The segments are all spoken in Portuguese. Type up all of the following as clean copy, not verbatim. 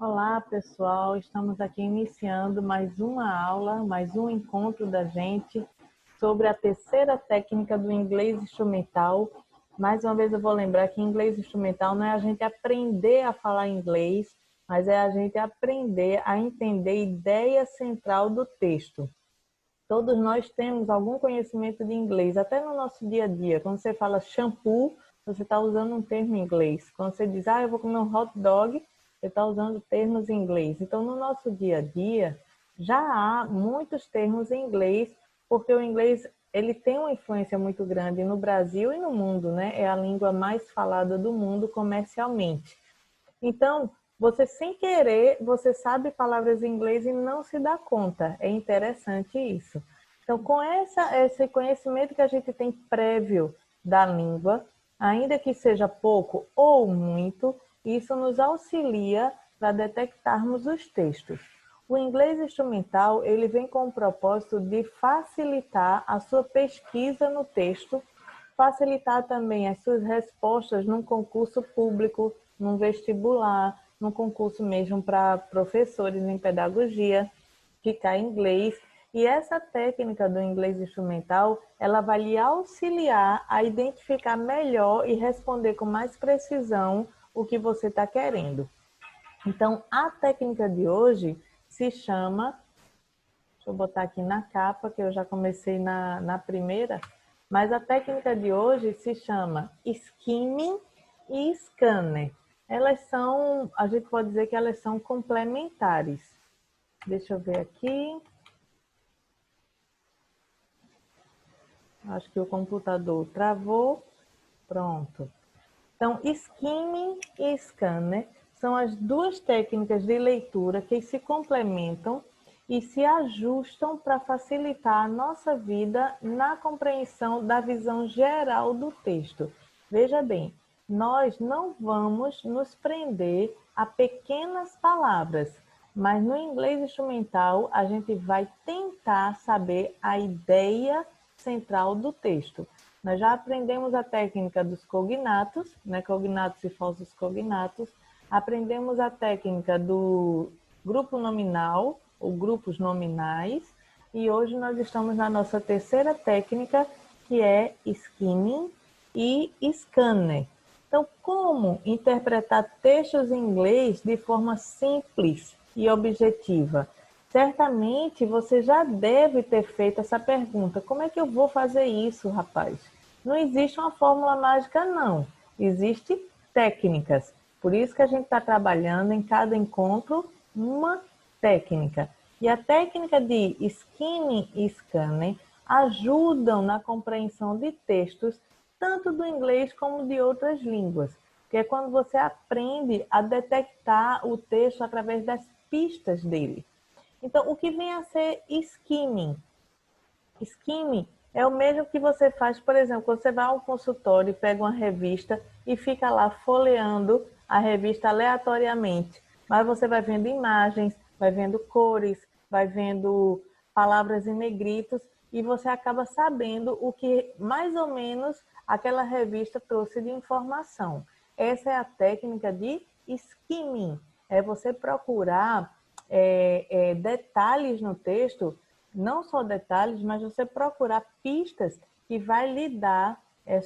Olá, pessoal. Estamos aqui iniciando mais uma aula, mais um encontro da gente sobre a terceira técnica do inglês instrumental. Mais uma vez eu vou lembrar que inglês instrumental não é a gente aprender a falar inglês, mas é a gente aprender a entender a ideia central do texto. Todos nós temos algum conhecimento de inglês, até no nosso dia a dia. Quando você fala shampoo, você está usando um termo em inglês. Quando você diz, eu vou comer um hot dog, você está usando termos em inglês. Então, no nosso dia a dia, já há muitos termos em inglês, porque o inglês ele tem uma influência muito grande no Brasil e no mundo, né? É a língua mais falada do mundo comercialmente. Então, você sem querer, você sabe palavras em inglês e não se dá conta. É interessante isso. Então, com esse conhecimento que a gente tem prévio da língua, ainda que seja pouco ou muito, isso nos auxilia para detectarmos os textos. O inglês instrumental, ele vem com o propósito de facilitar a sua pesquisa no texto, facilitar também as suas respostas num concurso público, num vestibular, num concurso mesmo para professores em pedagogia, que cai em inglês. E essa técnica do inglês instrumental, ela vai lhe auxiliar a identificar melhor e responder com mais precisão o que você está querendo. Então, a técnica de hoje se chama, deixa eu botar aqui na capa, que eu já comecei na primeira, mas a técnica de hoje se chama skimming e scanner. Elas são, a gente pode dizer que elas são complementares. Deixa eu ver aqui. Acho que o computador travou. Pronto. Então, skimming e scanner são as duas técnicas de leitura que se complementam e se ajustam para facilitar a nossa vida na compreensão da visão geral do texto. Veja bem, nós não vamos nos prender a pequenas palavras, mas no inglês instrumental a gente vai tentar saber a ideia central do texto. Nós já aprendemos a técnica dos cognatos, né? Cognatos e falsos cognatos. Aprendemos a técnica do grupo nominal, ou grupos nominais. E hoje nós estamos na nossa terceira técnica, que é skimming e scanner. Então, como interpretar textos em inglês de forma simples e objetiva? Certamente você já deve ter feito essa pergunta. Como é que eu vou fazer isso, rapaz? Não existe uma fórmula mágica, não. Existem técnicas. Por isso que a gente está trabalhando em cada encontro uma técnica. E a técnica de skimming e scanning ajudam na compreensão de textos, tanto do inglês como de outras línguas. Que é quando você aprende a detectar o texto através das pistas dele. Então, o que vem a ser skimming? Skimming é o mesmo que você faz, por exemplo, quando você vai ao consultório e pega uma revista e fica lá folheando a revista aleatoriamente. Mas você vai vendo imagens, vai vendo cores, vai vendo palavras em negritos e você acaba sabendo o que mais ou menos aquela revista trouxe de informação. Essa é a técnica de skimming. É você procurar detalhes no texto, não só detalhes, mas você procurar pistas que vai lhe dar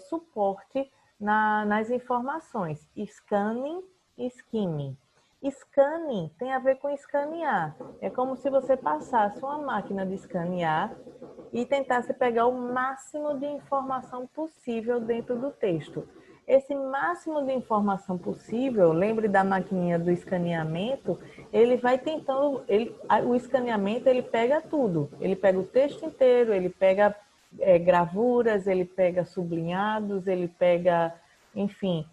suporte nas informações. Scanning e skimming. Scanning tem a ver com escanear. É como se você passasse uma máquina de escanear e tentasse pegar o máximo de informação possível dentro do texto. Esse máximo de informação possível, lembre da maquininha do escaneamento, ele vai tentando, o escaneamento ele pega tudo, ele pega o texto inteiro, ele pega gravuras, ele pega sublinhados, ele pega, enfim,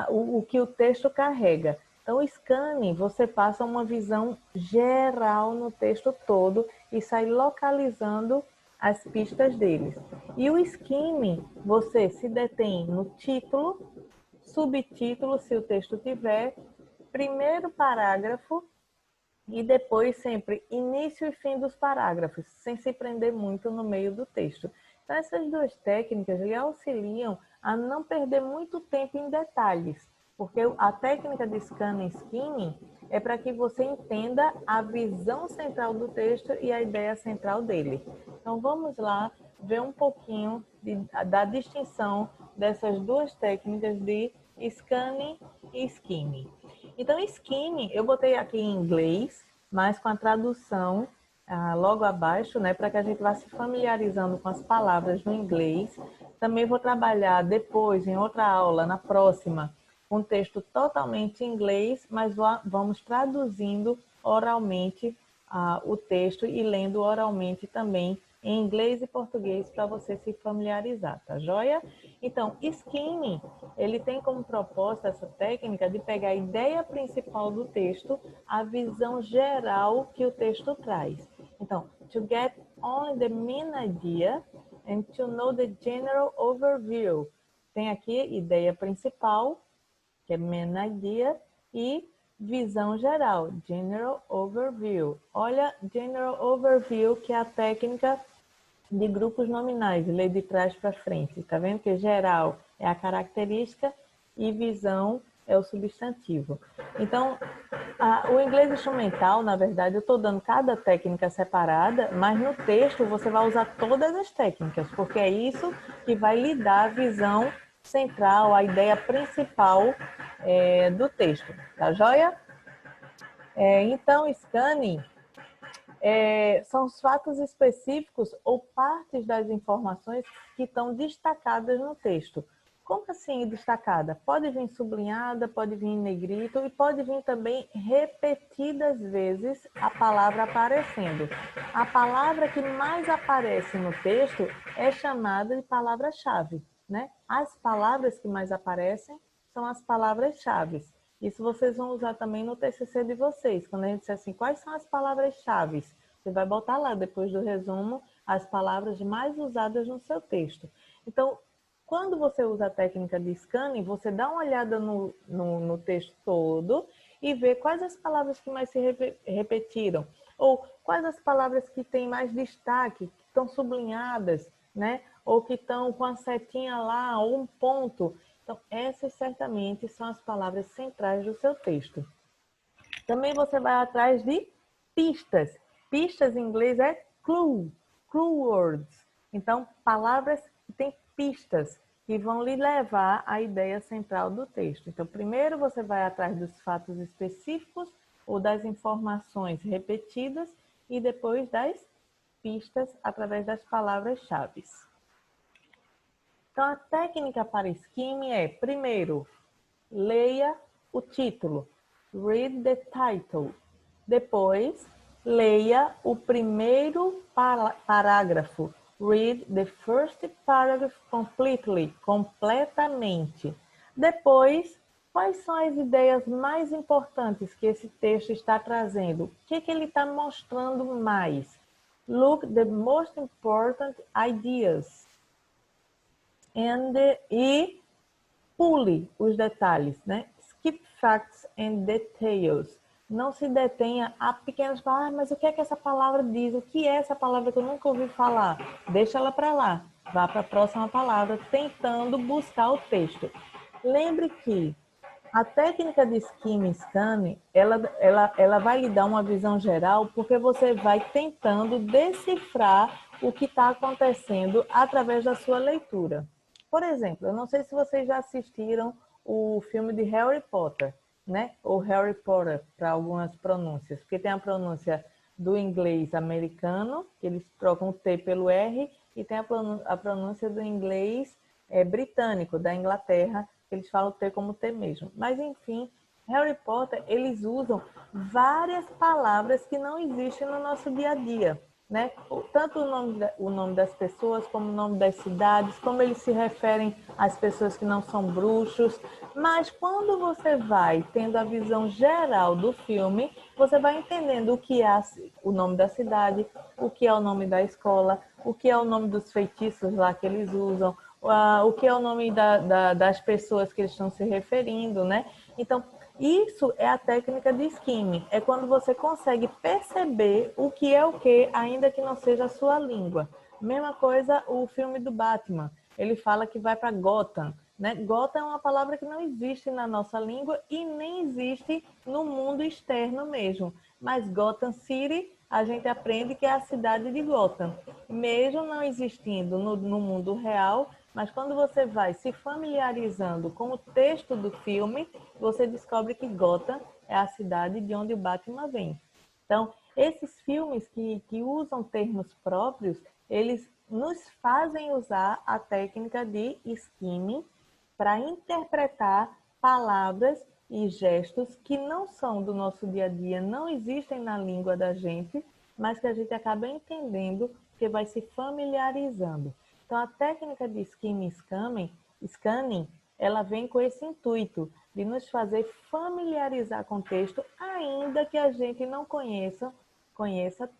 o que o texto carrega. Então, o scanning, você passa uma visão geral no texto todo e sai localizando as pistas deles. E o skimming, você se detém no título, subtítulo, se o texto tiver, primeiro parágrafo e depois sempre início e fim dos parágrafos, sem se prender muito no meio do texto. Então, essas duas técnicas lhe auxiliam a não perder muito tempo em detalhes, porque a técnica de scanning e skimming, é para que você entenda a visão central do texto e a ideia central dele. Então, vamos lá ver um pouquinho da distinção dessas duas técnicas de scanning e skimming. Então, skimming, eu botei aqui em inglês, mas com a tradução logo abaixo, né, para que a gente vá se familiarizando com as palavras no inglês. Também vou trabalhar depois, em outra aula, na próxima, um texto totalmente em inglês, mas vamos traduzindo oralmente o texto e lendo oralmente também em inglês e português para você se familiarizar, tá joia? Então, skimming, ele tem como proposta essa técnica de pegar a ideia principal do texto, a visão geral que o texto traz. Então, to get only the main idea and to know the general overview. Tem aqui ideia principal, que é main idea, e visão geral, general overview. Olha, general overview, que é a técnica de grupos nominais, ler de trás para frente. Tá vendo que geral é a característica e visão é o substantivo. Então, o inglês instrumental, na verdade, eu estou dando cada técnica separada, mas no texto você vai usar todas as técnicas, porque é isso que vai lhe dar a visão central, a ideia principal do texto. Tá joia? Então, scanning são os fatos específicos ou partes das informações que estão destacadas no texto. Como assim destacada? Pode vir sublinhada, pode vir em negrito e pode vir também repetidas vezes a palavra aparecendo. A palavra que mais aparece no texto é chamada de palavra-chave, né? As palavras que mais aparecem são as palavras-chave. Isso vocês vão usar também no TCC de vocês. Quando a gente disser assim, quais são as palavras-chave? Você vai botar lá, depois do resumo, as palavras mais usadas no seu texto. Então, quando você usa a técnica de scanning, você dá uma olhada no texto todo e vê quais as palavras que mais se repetiram. Ou quais as palavras que têm mais destaque, que estão sublinhadas, né? Ou que estão com a setinha lá, ou um ponto. Então, essas certamente são as palavras centrais do seu texto. Também você vai atrás de pistas. Pistas em inglês é clue, clue words. Então, palavras que têm pistas que vão lhe levar à ideia central do texto. Então, primeiro você vai atrás dos fatos específicos ou das informações repetidas e depois das pistas através das palavras-chave. Então, a técnica para skimming é, primeiro, leia o título. Read the title. Depois, leia o primeiro parágrafo. Read the first paragraph completamente. Depois, quais são as ideias mais importantes que esse texto está trazendo? O que ele está mostrando mais? Look the most important ideas. E pule os detalhes, né? Skip facts and details. Não se detenha a pequenas palavras, mas o que é que essa palavra diz? O que é essa palavra que eu nunca ouvi falar? Deixa ela para lá. Vá para a próxima palavra, tentando buscar o texto. Lembre que a técnica de skim e scanning, ela vai lhe dar uma visão geral, porque você vai tentando decifrar o que está acontecendo através da sua leitura. Por exemplo, eu não sei se vocês já assistiram o filme de Harry Potter, né? Ou Harry Potter, para algumas pronúncias, porque tem a pronúncia do inglês americano, que eles trocam o T pelo R, e tem a pronúncia do inglês britânico, da Inglaterra, que eles falam o T como T mesmo. Mas, enfim, Harry Potter, eles usam várias palavras que não existem no nosso dia a dia, né? Tanto o nome das pessoas, como o nome das cidades, como eles se referem às pessoas que não são bruxos. Mas quando você vai tendo a visão geral do filme, você vai entendendo o que é o nome da cidade, o que é o nome da escola, o que é o nome dos feitiços lá que eles usam, o que é o nome das pessoas que eles estão se referindo, né? Então, isso é a técnica de skimming. É quando você consegue perceber o que é o que, ainda que não seja a sua língua. Mesma coisa o filme do Batman. Ele fala que vai para Gotham, né? Gotham é uma palavra que não existe na nossa língua e nem existe no mundo externo mesmo. Mas Gotham City, a gente aprende que é a cidade de Gotham. Mesmo não existindo no mundo real, mas quando você vai se familiarizando com o texto do filme, você descobre que Gotham é a cidade de onde o Batman vem. Então, esses filmes que usam termos próprios, eles nos fazem usar a técnica de skimming para interpretar palavras e gestos que não são do nosso dia a dia, não existem na língua da gente, mas que a gente acaba entendendo porque vai se familiarizando. Então, a técnica de scanning, ela vem com esse intuito de nos fazer familiarizar com o texto, ainda que a gente não conheça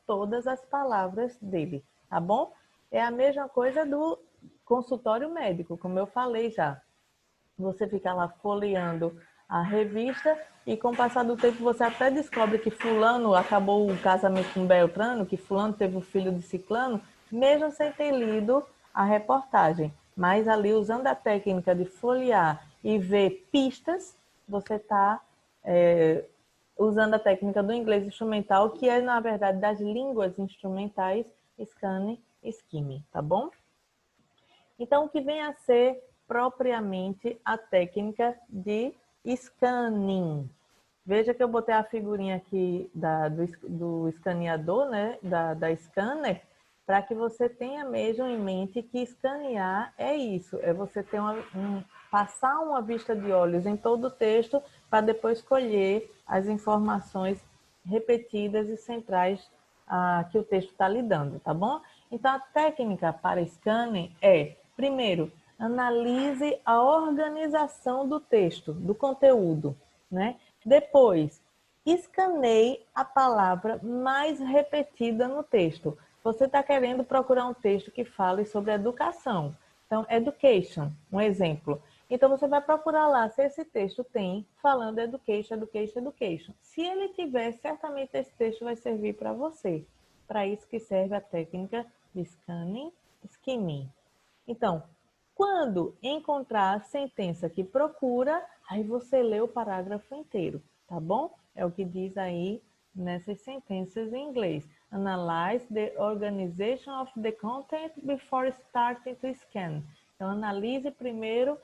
todas as palavras dele, tá bom? É a mesma coisa do consultório médico, como eu falei já. Você fica lá folheando a revista e com o passar do tempo você até descobre que fulano acabou o casamento com Beltrano, que fulano teve o filho de Ciclano, mesmo sem ter lido a reportagem. Mas ali, usando a técnica de folhear e ver pistas, você está usando a técnica do inglês instrumental, que é, na verdade, das línguas instrumentais, scanning e skimming, tá bom? Então, o que vem a ser propriamente a técnica de scanning. Veja que eu botei a figurinha aqui do escaneador, né, da scanner, para que você tenha mesmo em mente que escanear é isso, é você ter passar uma vista de olhos em todo o texto para depois colher as informações repetidas e centrais que o texto está lhe dando, tá bom? Então, a técnica para scanning é, primeiro, analise a organização do texto, do conteúdo, né? Depois, escaneie a palavra mais repetida no texto. Você está querendo procurar um texto que fale sobre educação. Então, education, um exemplo. Então, você vai procurar lá se esse texto tem falando education, education, education. Se ele tiver, certamente esse texto vai servir para você. Para isso que serve a técnica de scanning, skimming. Então, quando encontrar a sentença que procura, aí você lê o parágrafo inteiro, tá bom? É o que diz aí nessas sentenças em inglês. Analyze the organization of the content before starting to scan. Então, analise primeiro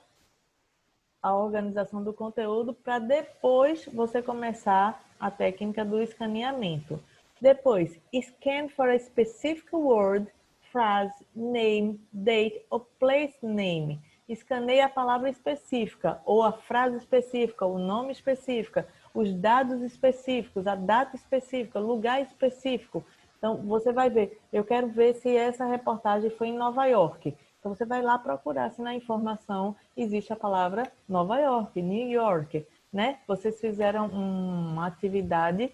a organização do conteúdo para depois você começar a técnica do escaneamento. Depois, scan for a specific word, phrase, name, date or place name. Escaneie a palavra específica, ou a frase específica, o nome específico, os dados específicos, a data específica, o lugar específico. Então, você vai ver, eu quero ver se essa reportagem foi em Nova York. Então, você vai lá procurar se na informação existe a palavra Nova York, New York, né? Vocês fizeram uma atividade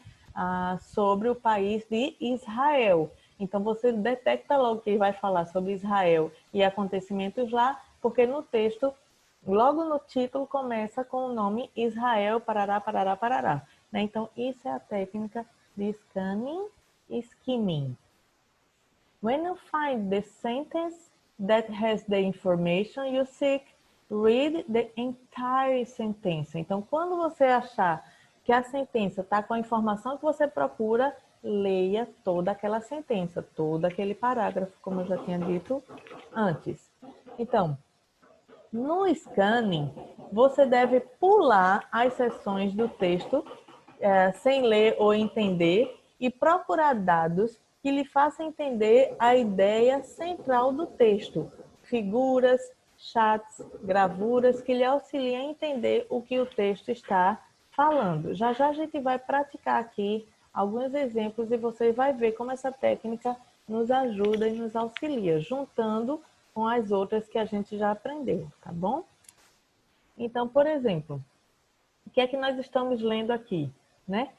sobre o país de Israel. Então, você detecta logo que vai falar sobre Israel e acontecimentos lá, porque no texto, logo no título, começa com o nome Israel, parará, parará, parará. Né? Então, isso é a técnica de scanning e skimming. When you find the sentence that has the information you seek, read the entire sentence. Então, quando você achar que a sentença está com a informação que você procura, leia toda aquela sentença, todo aquele parágrafo, como eu já tinha dito antes. Então, no scanning, você deve pular as seções do texto sem ler ou entender e procurar dados que lhe façam entender a ideia central do texto, figuras, chats, gravuras que lhe auxiliem a entender o que o texto está falando. Já já a gente vai praticar aqui alguns exemplos e você vai ver como essa técnica nos ajuda e nos auxilia, juntando com as outras que a gente já aprendeu, tá bom? Então, por exemplo, o que é que nós estamos lendo aqui, né?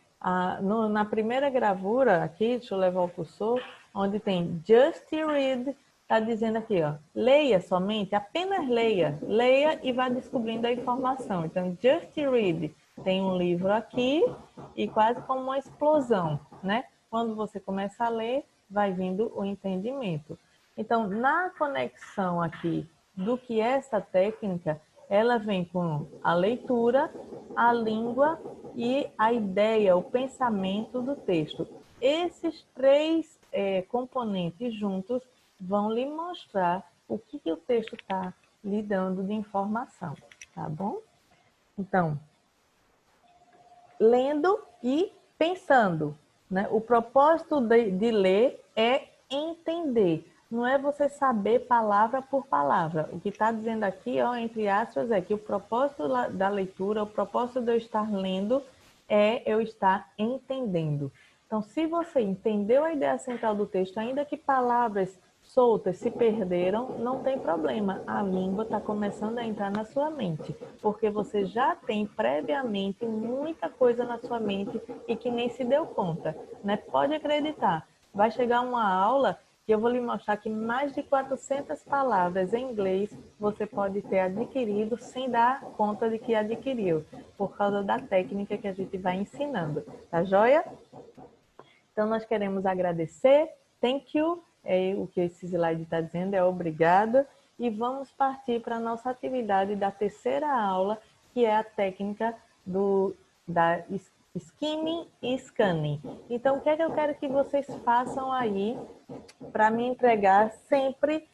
Na primeira gravura aqui, deixa eu levar o cursor, onde tem Just Read, está dizendo aqui, ó, leia somente, apenas leia, leia e vá descobrindo a informação. Então, Just Read, tem um livro aqui e quase como uma explosão, né? Quando você começa a ler, vai vindo o entendimento. Então, na conexão aqui do que é essa técnica, ela vem com a leitura, a língua e a ideia, o pensamento do texto. Esses três componentes juntos vão lhe mostrar o que o texto está lhe dando de informação, tá bom? Então, lendo e pensando, né? O propósito de ler é entender, não é você saber palavra por palavra. O que está dizendo aqui, ó, entre aspas, é que o propósito da leitura, o propósito de eu estar lendo é eu estar entendendo. Então, se você entendeu a ideia central do texto, ainda que palavras soltas se perderam, não tem problema. A língua está começando a entrar na sua mente, porque você já tem previamente muita coisa na sua mente e que nem se deu conta, né? Pode acreditar. Vai chegar uma aula que eu vou lhe mostrar que mais de 400 palavras em inglês você pode ter adquirido sem dar conta de que adquiriu, por causa da técnica que a gente vai ensinando. Tá joia? Então, nós queremos agradecer. Thank you. O que esse slide está dizendo é obrigado. E vamos partir para a nossa atividade da terceira aula, que é a técnica da skimming e scanning. Então, o que é que eu quero que vocês façam aí para me entregar sempre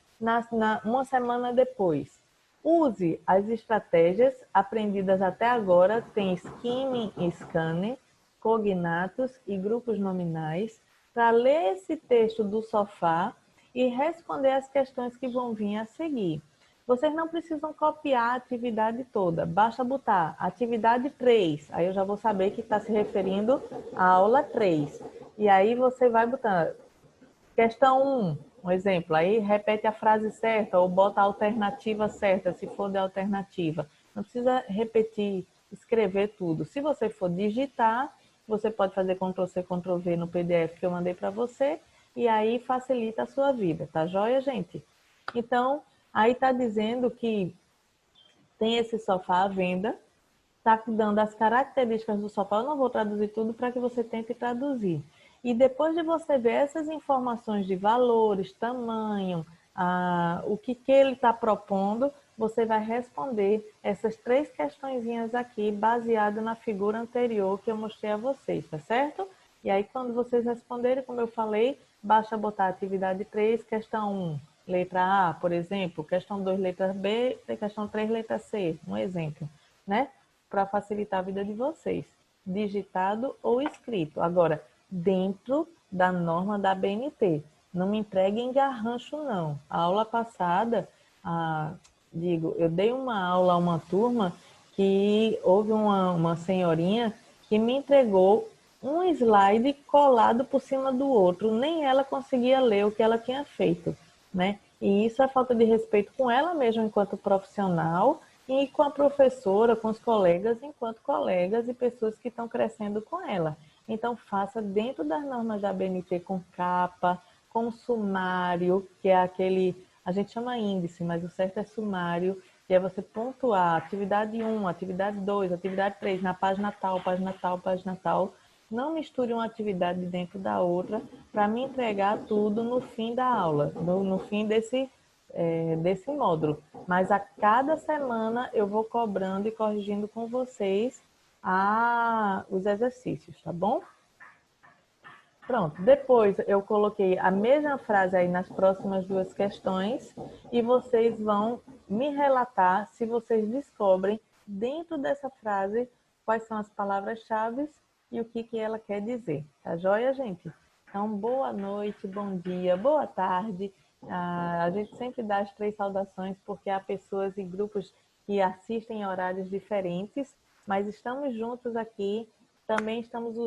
uma semana depois? Use as estratégias aprendidas até agora, tem skimming e scanning, cognatos e grupos nominais, para ler esse texto do sofá e responder as questões que vão vir a seguir. Vocês não precisam copiar a atividade toda, basta botar atividade 3, aí eu já vou saber que está se referindo à aula 3. E aí você vai botar questão 1, um exemplo, aí repete a frase certa ou bota a alternativa certa, se for de alternativa. Não precisa repetir, escrever tudo. Se você for digitar, você pode fazer Ctrl+C, Ctrl+V no PDF que eu mandei para você, e aí facilita a sua vida, tá joia, gente? Então, aí está dizendo que tem esse sofá à venda, está dando as características do sofá. Eu não vou traduzir tudo para que você tente traduzir. E depois de você ver essas informações de valores, tamanho, o que ele está propondo, você vai responder essas 3 questõezinhas aqui, baseado na figura anterior que eu mostrei a vocês, tá certo? E aí, quando vocês responderem, como eu falei, basta botar atividade 3, questão 1, letra A, por exemplo, questão 2, letra B, e questão 3, letra C, um exemplo, né? Para facilitar a vida de vocês, digitado ou escrito. Agora, dentro da norma da BNT. Não me entreguem garrancho, não. A aula passada, eu dei uma aula a uma turma que houve uma senhorinha que me entregou um slide colado por cima do outro. Nem ela conseguia ler o que ela tinha feito, né? E isso é falta de respeito com ela mesma enquanto profissional e com a professora, com os colegas, enquanto colegas e pessoas que estão crescendo com ela. Então, faça dentro das normas da BNT com capa, com sumário, que é aquele, a gente chama índice, mas o certo é sumário, que é você pontuar atividade 1, atividade 2, atividade 3, na página tal, página tal, página tal. Não misture uma atividade dentro da outra para me entregar tudo no fim da aula, no fim desse módulo. Mas a cada semana eu vou cobrando e corrigindo com vocês os exercícios, tá bom? Pronto, depois eu coloquei a mesma frase aí nas próximas 2 questões e vocês vão me relatar se vocês descobrem dentro dessa frase quais são as palavras-chave e o que ela quer dizer. Tá joia, gente? Então, boa noite, bom dia, boa tarde. A gente sempre dá as 3 saudações porque há pessoas e grupos que assistem em horários diferentes, mas estamos juntos aqui. Também estamos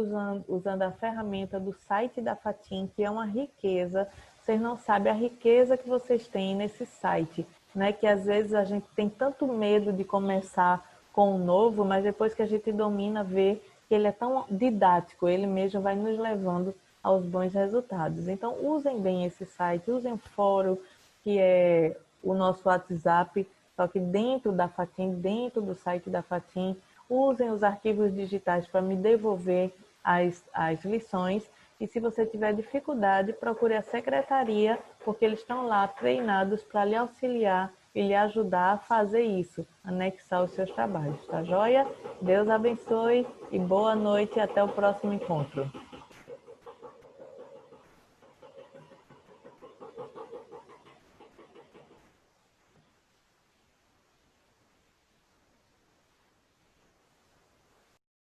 usando a ferramenta do site da Fatim, que é uma riqueza. Vocês não sabem a riqueza que vocês têm nesse site, né? Que às vezes a gente tem tanto medo de começar com o novo, mas depois que a gente domina, vê que ele é tão didático, ele mesmo vai nos levando aos bons resultados. Então, usem bem esse site, usem o fórum, que é o nosso WhatsApp, só que dentro da Fatim, dentro do site da Fatim. Usem os arquivos digitais para me devolver as lições. E se você tiver dificuldade, procure a secretaria, porque eles estão lá treinados para lhe auxiliar e lhe ajudar a fazer isso, anexar os seus trabalhos, tá joia? Deus abençoe e boa noite e até o próximo encontro.